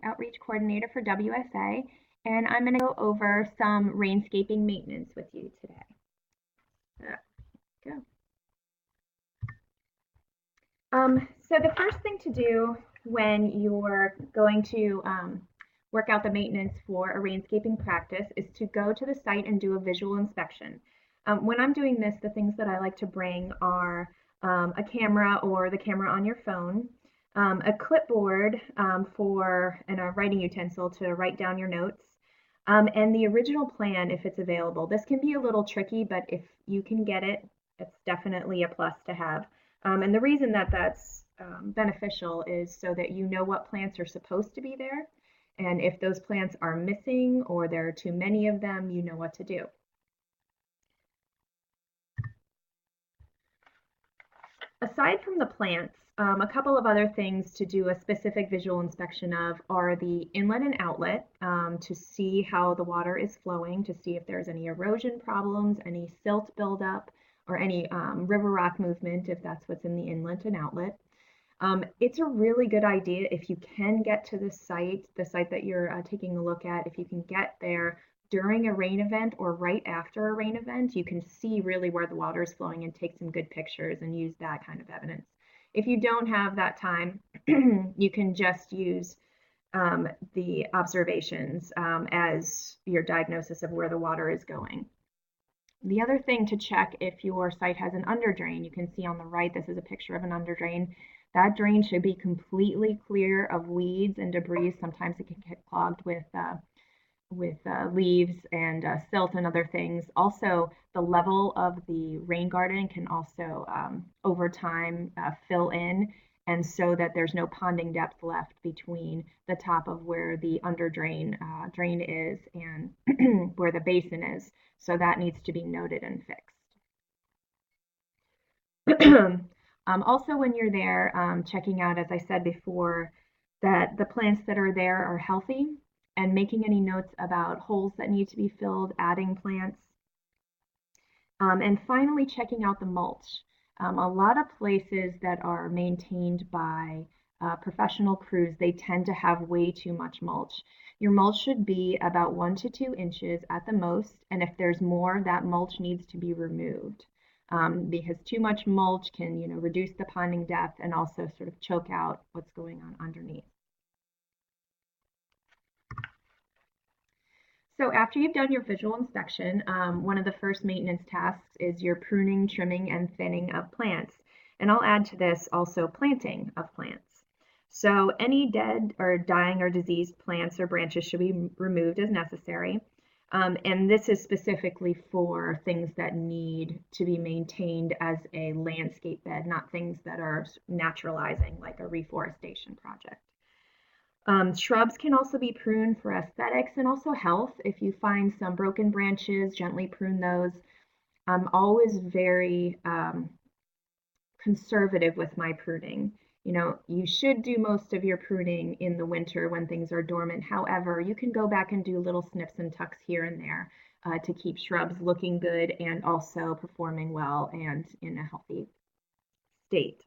Outreach Coordinator for WSA, and I'm going to go over some rainscaping maintenance with you today. Go. So the first thing to do when you're going to work out the maintenance for a rainscaping practice is to go to the site and do a visual inspection. When I'm doing this, the things that I like to bring are a camera or the camera on your phone, a clipboard and a writing utensil to write down your notes, and the original plan if it's available. This can be a little tricky, but if you can get it, it's definitely a plus to have. And the reason that that's beneficial is so that you know what plants are supposed to be there. And if those plants are missing or there are too many of them, you know what to do. Aside from the plants, a couple of other things to do a specific visual inspection of are the inlet and outlet to see how the water is flowing, to see if there's any erosion problems, any silt buildup, or any river rock movement if that's what's in the inlet and outlet. It's a really good idea if you can get to the site that you're taking a look at, if you can get there during a rain event or right after a rain event, you can see really where the water is flowing and take some good pictures and use that kind of evidence. If you don't have that time, you can just use the observations as your diagnosis of where the water is going. The other thing to check if your site has an underdrain, you can see on the right, this is a picture of an underdrain. That drain should be completely clear of weeds and debris. Sometimes it can get clogged with leaves and silt and other things. Also, the level of the rain garden can also, over time, fill in, and so that there's no ponding depth left between the top of where the underdrain drain is and where the basin is. So that needs to be noted and fixed. Also, when you're there, checking out, as I said before, that the plants that are there are healthy and making any notes about holes that need to be filled, adding plants. And finally, checking out the mulch. A lot of places that are maintained by professional crews, they tend to have way too much mulch. Your mulch should be about 1 to 2 inches at the most, and if there's more, that mulch needs to be removed. Because too much mulch can, reduce the ponding depth and also sort of choke out what's going on underneath. So after you've done your visual inspection, one of the first maintenance tasks is your pruning, trimming, and thinning of plants. And I'll add to this also planting of plants. So any dead or dying or diseased plants or branches should be removed as necessary. And this is specifically for things that need to be maintained as a landscape bed, not things that are naturalizing like a reforestation project. Shrubs can also be pruned for aesthetics and also health. If you find some broken branches, gently prune those. I'm always very conservative with my pruning. You should do most of your pruning in the winter when things are dormant. However, you can go back and do little snips and tucks here and there to keep shrubs looking good and also performing well and in a healthy state.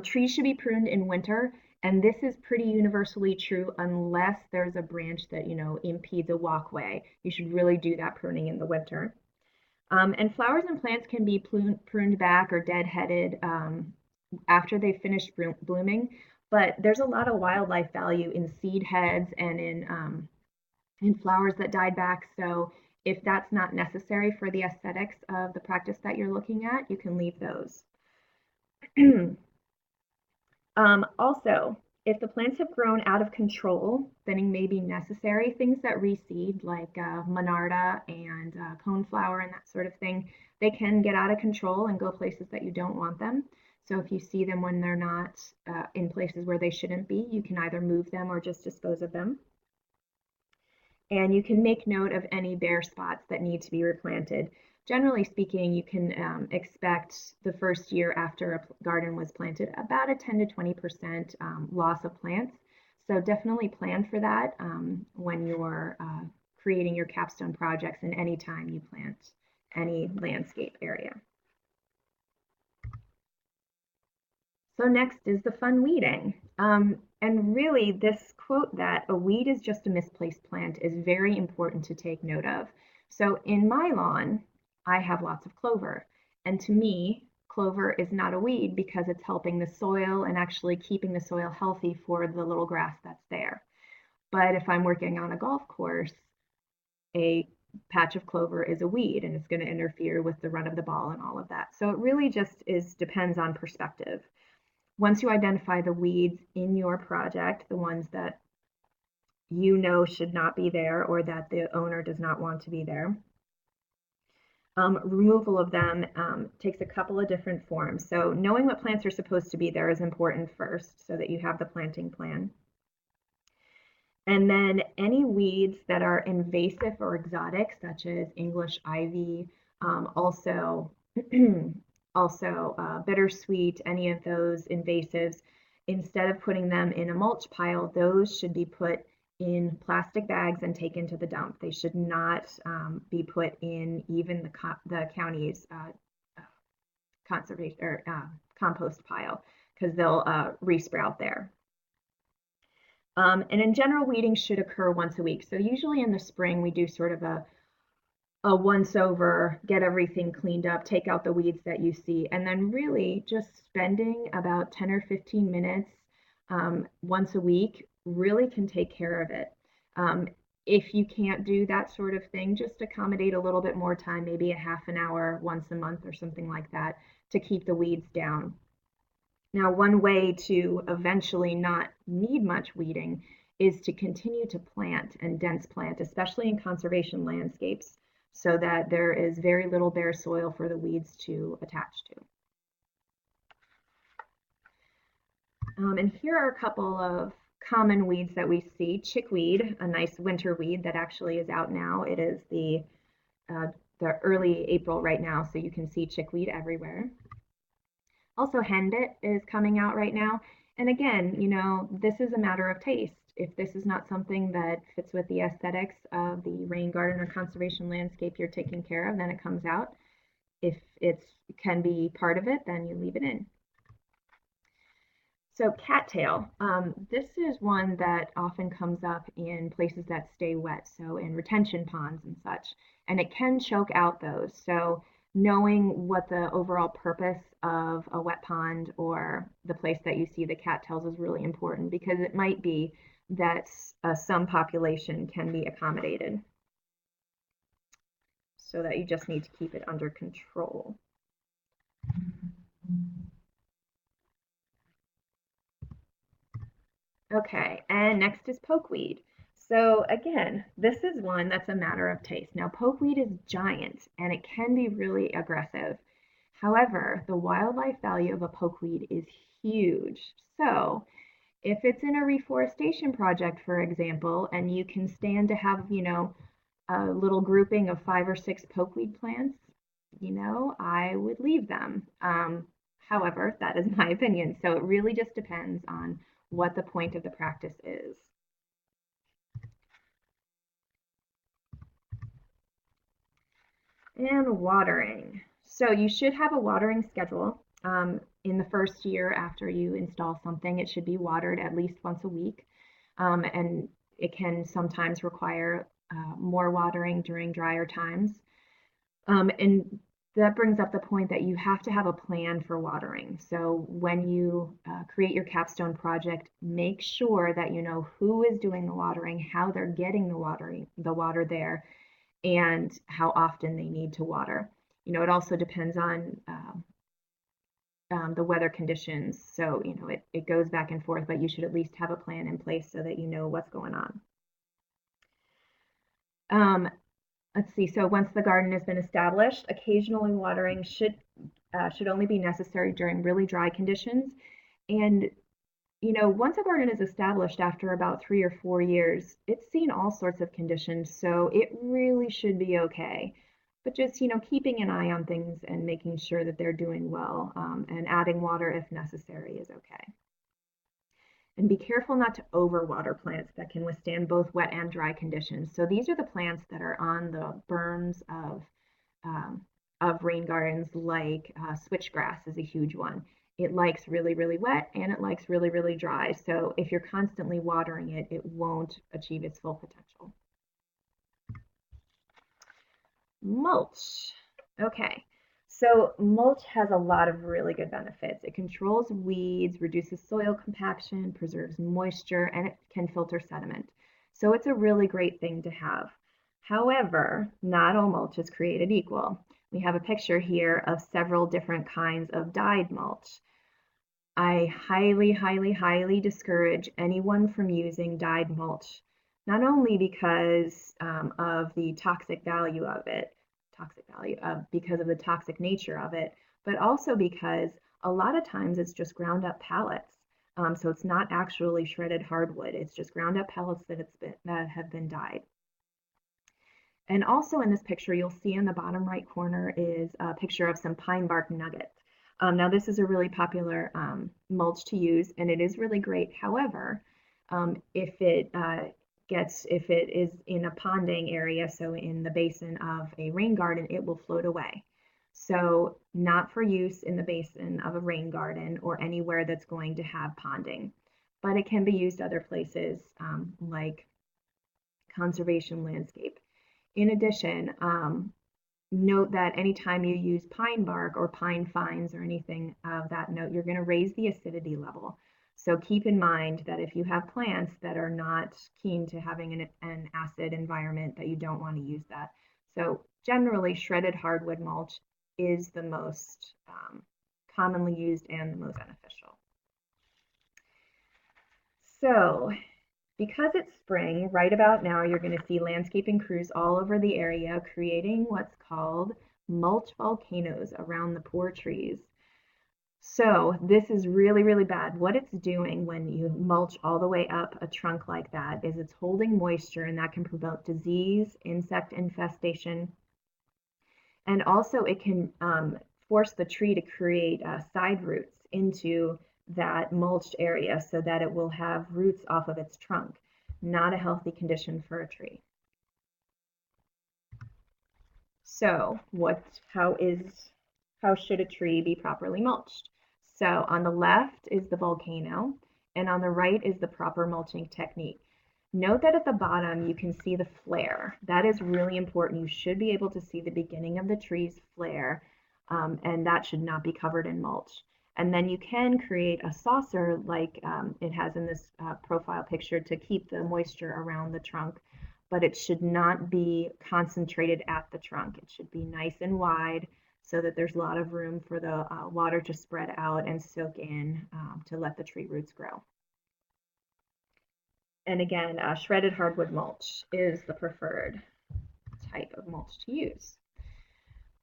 Trees should be pruned in winter, and this is pretty universally true unless there's a branch that, impedes a walkway. You should really do that pruning in the winter. And flowers and plants can be pruned back or deadheaded after they've finished blooming, but there's a lot of wildlife value in seed heads and in flowers that died back. So if that's not necessary for the aesthetics of the practice that you're looking at, you can leave those. Also, if the plants have grown out of control, thinning may be necessary. Things that reseed, like monarda and coneflower and that sort of thing, they can get out of control and go places that you don't want them. So if you see them when they're not in places where they shouldn't be, you can either move them or just dispose of them. And you can make note of any bare spots that need to be replanted. Generally speaking, you can expect the first year after a garden was planted about a 10 to 20% loss of plants. So definitely plan for that when you're creating your capstone projects and any time you plant any landscape area. So next is the fun weeding. And really, this quote that a weed is just a misplaced plant is very important to take note of. So in my lawn, I have lots of clover. And to me, clover is not a weed because it's helping the soil and actually keeping the soil healthy for the little grass that's there. But if I'm working on a golf course, a patch of clover is a weed and it's going to interfere with the run of the ball and all of that. So it really just is depends on perspective. Once you identify the weeds in your project, the ones that you know should not be there or that the owner does not want to be there, removal of them takes a couple of different forms. So knowing what plants are supposed to be there is important first so that you have the planting plan. And then any weeds that are invasive or exotic, such as English ivy, also bittersweet, any of those invasives, instead of putting them in a mulch pile, those should be put in plastic bags and taken to the dump. They should not be put in even the county's conservation or compost pile because they'll resprout there. And in general, weeding should occur once a week. So usually in the spring, we do sort of a once over, get everything cleaned up, take out the weeds that you see, and then really just spending about 10 or 15 minutes once a week really can take care of it. If you can't do that sort of thing, just accommodate a little bit more time, maybe a half an hour once a month or something like that to keep the weeds down. Now, one way to eventually not need much weeding is to continue to plant and dense plant, especially in conservation landscapes, so that there is very little bare soil for the weeds to attach to. And here are a couple of common weeds that we see. Chickweed, a nice winter weed that actually is out now. It is the early April right now, so you can see chickweed everywhere. Also, henbit is coming out right now. And again, you know, this is a matter of taste. If this is not something that fits with the aesthetics of the rain garden or conservation landscape you're taking care of, then it comes out. If it can be part of it, then you leave it in. So cattail, this is one that often comes up in places that stay wet, so in retention ponds and such, and it can choke out those. So knowing what the overall purpose of a wet pond or the place that you see the cattails is really important because it might be that some population can be accommodated. So that you just need to keep it under control. Okay, and next is pokeweed. So again, this is one that's a matter of taste. Now, pokeweed is giant and it can be really aggressive. However, the wildlife value of a pokeweed is huge. So if it's in a reforestation project, for example, and you can stand to have, you know, a little grouping of 5 or 6 pokeweed plants, you know, I would leave them. However, that is my opinion. So it really just depends on what the point of the practice is. And watering. So you should have a watering schedule. In the first year after you install something, it should be watered at least once a week. And it can sometimes require more watering during drier times. And that brings up the point that you have to have a plan for watering. So when you create your capstone project, make sure that you know who is doing the watering, how they're getting the water there, and how often they need to water. You know, it also depends on the weather conditions. So, you know, it goes back and forth, but you should at least have a plan in place so that you know what's going on. Let's see, so once the garden has been established, occasionally watering should only be necessary during really dry conditions. And, you know, once a garden is established after about 3 or 4 years, it's seen all sorts of conditions, so it really should be okay. But just, you know, keeping an eye on things and making sure that they're doing well and adding water if necessary is okay. And be careful not to overwater plants that can withstand both wet and dry conditions. So these are the plants that are on the berms of rain gardens, like switchgrass is a huge one. it likes really, really wet and it likes really, really dry. So if you're constantly watering it, it won't achieve its full potential. Mulch. Okay. So mulch has a lot of really good benefits. It controls weeds, reduces soil compaction, preserves moisture, and it can filter sediment. So it's a really great thing to have. However, not all mulch is created equal. We have a picture here of several different kinds of dyed mulch. I highly, highly, highly discourage anyone from using dyed mulch, not only because of the toxic value of it, because of the toxic nature of it, but also because a lot of times it's just ground up pellets. So it's not actually shredded hardwood. It's just ground up pellets that have been dyed. And also in this picture, you'll see in the bottom right corner is a picture of some pine bark nuggets. Now this is a really popular mulch to use, and it is really great. However, if it is in a ponding area, so in the basin of a rain garden, it will float away. So not for use in the basin of a rain garden or anywhere that's going to have ponding, but it can be used other places like conservation landscape. In addition, note that anytime you use pine bark or pine fines or anything of that note, you're going to raise the acidity level. So keep in mind that if you have plants that are not keen to having an acid environment, that you don't want to use that. So generally, shredded hardwood mulch is the most commonly used and the most beneficial. So because it's spring, right about now, you're going to see landscaping crews all over the area creating what's called mulch volcanoes around the poor trees. So this is really, really bad. What it's doing when you mulch all the way up a trunk like that is it's holding moisture, and that can promote disease, insect infestation, and also it can force the tree to create side roots into that mulched area so that it will have roots off of its trunk. Not a healthy condition for a tree. So how should a tree be properly mulched? So on the left is the volcano, and on the right is the proper mulching technique. Note that at the bottom you can see the flare. That is really important. You should be able to see the beginning of the tree's flare, and that should not be covered in mulch. And then you can create a saucer like it has in this profile picture to keep the moisture around the trunk, but it should not be concentrated at the trunk. It should be nice and wide so that there's a lot of room for the water to spread out and soak in to let the tree roots grow. And again, shredded hardwood mulch is the preferred type of mulch to use.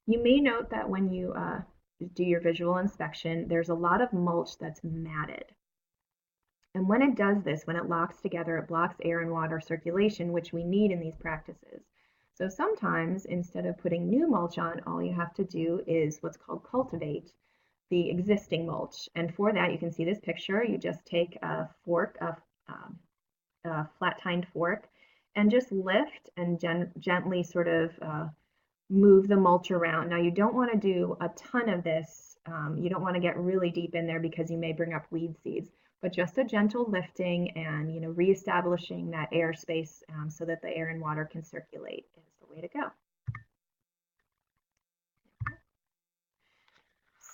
You may note that when you do your visual inspection, there's a lot of mulch that's matted. And when it does this, when it locks together, it blocks air and water circulation, which we need in these practices. So sometimes, instead of putting new mulch on, all you have to do is what's called cultivate the existing mulch. And for that, you can see this picture. You just take a fork, a flat-tined fork, and just lift and gently sort of move the mulch around. Now you don't want to do a ton of this. You don't want to get really deep in there because you may bring up weed seeds, but just a gentle lifting and reestablishing that airspace so that the air and water can circulate is the way to go.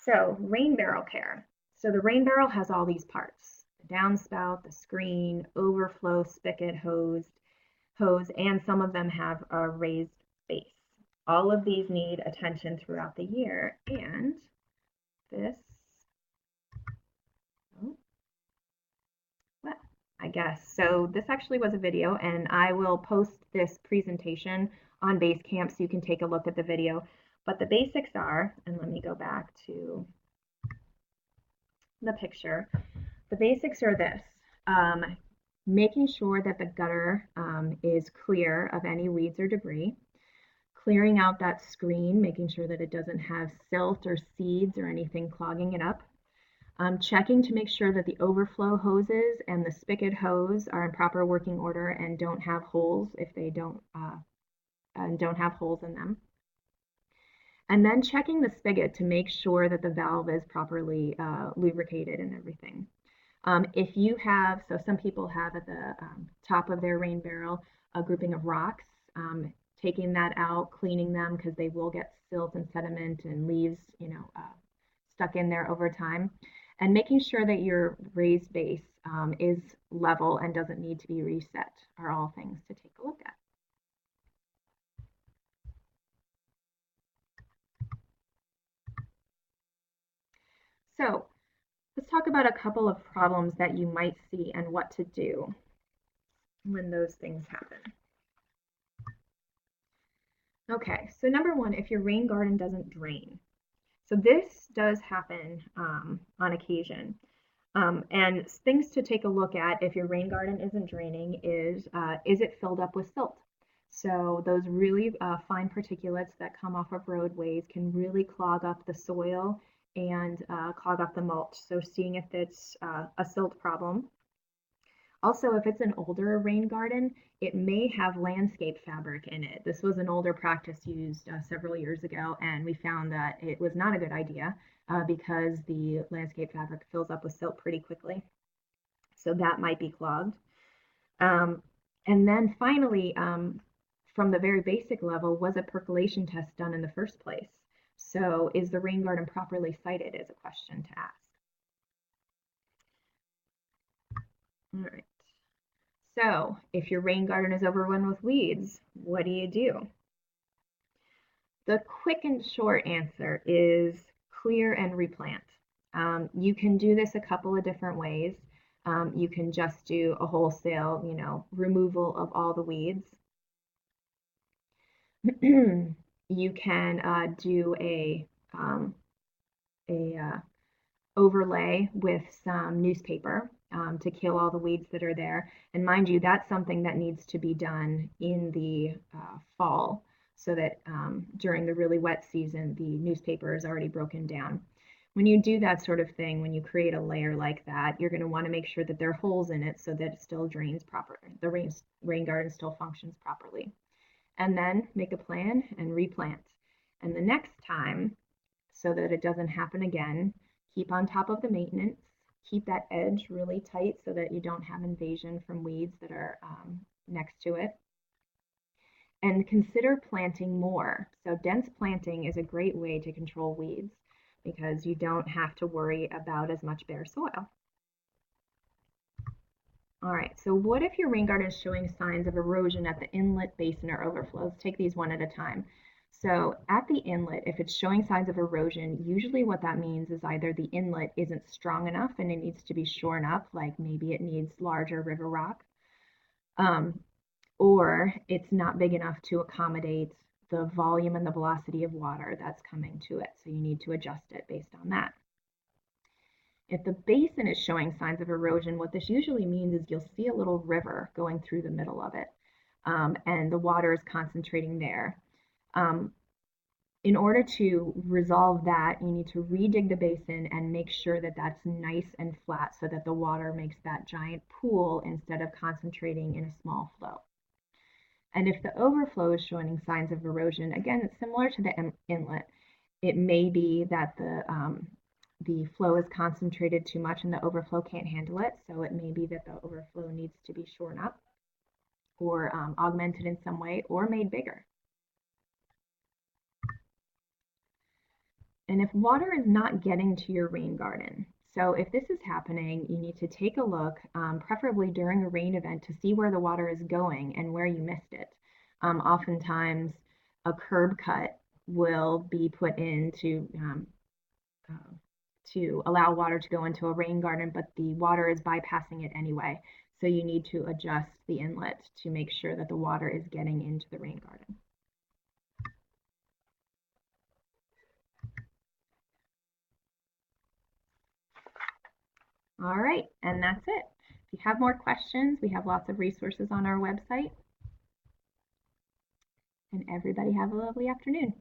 So rain barrel care. So the rain barrel has all these parts: the downspout, the screen, overflow spigot, hose, and some of them have a raised base. All of these need attention throughout the year, and this, well, I guess. So this actually was a video, and I will post this presentation on Basecamp so you can take a look at the video. But the basics are, and let me go back to the picture. The basics are this. Making sure that the gutter is clear of any weeds or debris. Clearing out that screen, making sure that it doesn't have silt or seeds or anything clogging it up. Checking to make sure that the overflow hoses and the spigot hose are in proper working order and don't have holes if they don't have holes in them. And then checking the spigot to make sure that the valve is properly lubricated and everything. If you have, so some people have at the top of their rain barrel a grouping of rocks, taking that out, cleaning them because they will get silt and sediment and leaves, stuck in there over time, and making sure that your raised base is level and doesn't need to be reset are all things to take a look at. So let's talk about a couple of problems that you might see and what to do when those things happen. Okay, so number one, if your rain garden doesn't drain. So this does happen on occasion. And things to take a look at if your rain garden isn't draining is it filled up with silt? So those really fine particulates that come off of roadways can really clog up the soil and clog up the mulch. So seeing if it's a silt problem. Also, if it's an older rain garden, it may have landscape fabric in it. This was an older practice used several years ago, and we found that it was not a good idea because the landscape fabric fills up with silt pretty quickly. So that might be clogged. And then finally, from the very basic level, was a percolation test done in the first place? So is the rain garden properly sited is a question to ask. All right. So if your rain garden is overrun with weeds, what do you do? The quick and short answer is clear and replant. You can do this a couple of different ways. You can just do a wholesale, removal of all the weeds. You can do a overlay with some newspaper to kill all the weeds that are there. And mind you, that's something that needs to be done in the fall so that during the really wet season, the newspaper is already broken down. When you do that sort of thing, when you create a layer like that, you're going to want to make sure that there are holes in it so that it still drains properly. The rain garden still functions properly. And then make a plan and replant. And the next time, so that it doesn't happen again, keep on top of the maintenance, keep that edge really tight so that you don't have invasion from weeds that are next to it. And consider planting more. So dense planting is a great way to control weeds because you don't have to worry about as much bare soil. All right, so what if your rain garden is showing signs of erosion at the inlet, basin, or overflows? Take these one at a time. So at the inlet, if it's showing signs of erosion, usually what that means is either the inlet isn't strong enough and it needs to be shorn up, like maybe it needs larger river rock, or it's not big enough to accommodate the volume and the velocity of water that's coming to it. So you need to adjust it based on that. If the basin is showing signs of erosion, what this usually means is you'll see a little river going through the middle of it, and the water is concentrating there. In order to resolve that, you need to redig the basin and make sure that that's nice and flat so that the water makes that giant pool instead of concentrating in a small flow. And if the overflow is showing signs of erosion, again, it's similar to the inlet. It may be that the flow is concentrated too much and the overflow can't handle it. So it may be that the overflow needs to be shorn up or augmented in some way or made bigger. And if water is not getting to your rain garden, so if this is happening, you need to take a look, preferably during a rain event, to see where the water is going and where you missed it. Oftentimes, a curb cut will be put in to allow water to go into a rain garden, but the water is bypassing it anyway. So you need to adjust the inlet to make sure that the water is getting into the rain garden. All right, and that's it. If you have more questions, we have lots of resources on our website. And everybody have a lovely afternoon.